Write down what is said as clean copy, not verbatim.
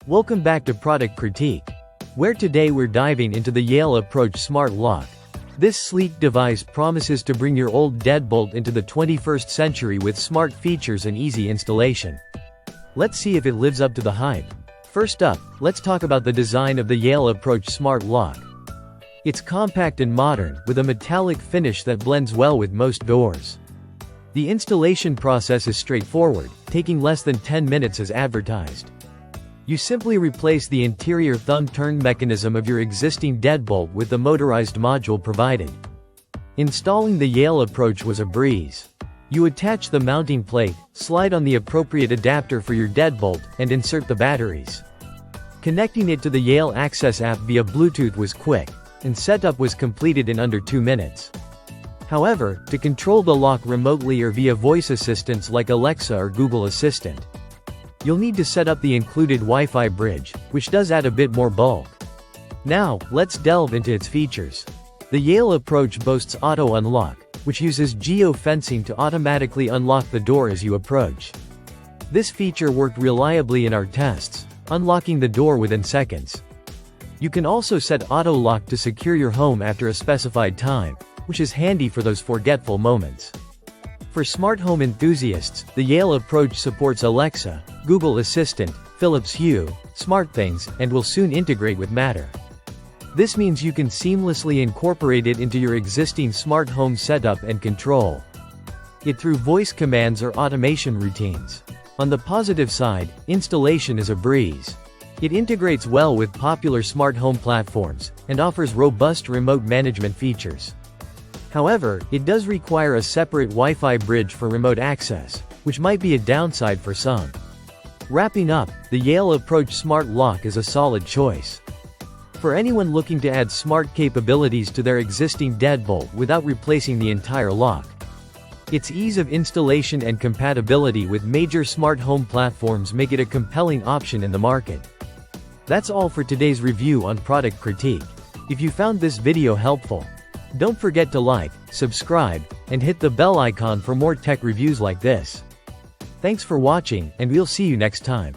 Welcome back to Product Critique, where today we're diving into the Yale Approach Smart Lock. This sleek device promises to bring your old deadbolt into the 21st century with smart features and easy installation. Let's see if it lives up to the hype. First up, let's talk about the design of the Yale Approach Smart Lock. It's compact and modern, with a metallic finish that blends well with most doors. The installation process is straightforward, taking less than 10 minutes as advertised. You simply replace the interior thumb-turn mechanism of your existing deadbolt with the motorized module provided. Installing the Yale Approach was a breeze. You attach the mounting plate, slide on the appropriate adapter for your deadbolt, and insert the batteries. Connecting it to the Yale Access app via Bluetooth was quick, and setup was completed in under 2 minutes. However, to control the lock remotely or via voice assistants like Alexa or Google Assistant, you'll need to set up the included Wi-Fi bridge, which does add a bit more bulk. Now, let's delve into its features. The Yale Approach boasts Auto Unlock, which uses geo-fencing to automatically unlock the door as you approach. This feature worked reliably in our tests, unlocking the door within seconds. You can also set Auto Lock to secure your home after a specified time, which is handy for those forgetful moments. For smart home enthusiasts, the Yale Approach supports Alexa, Google Assistant, Philips Hue, SmartThings, and will soon integrate with Matter. This means you can seamlessly incorporate it into your existing smart home setup and control it through voice commands or automation routines. On the positive side, installation is a breeze. It integrates well with popular smart home platforms, and offers robust remote management features. However, it does require a separate Wi-Fi bridge for remote access, which might be a downside for some. Wrapping up, the Yale Approach Smart Lock is a solid choice for anyone looking to add smart capabilities to their existing deadbolt without replacing the entire lock. Its ease of installation and compatibility with major smart home platforms make it a compelling option in the market. That's all for today's review on Product Critique. If you found this video helpful, don't forget to like, subscribe, and hit the bell icon for more tech reviews like this. Thanks for watching, and we'll see you next time.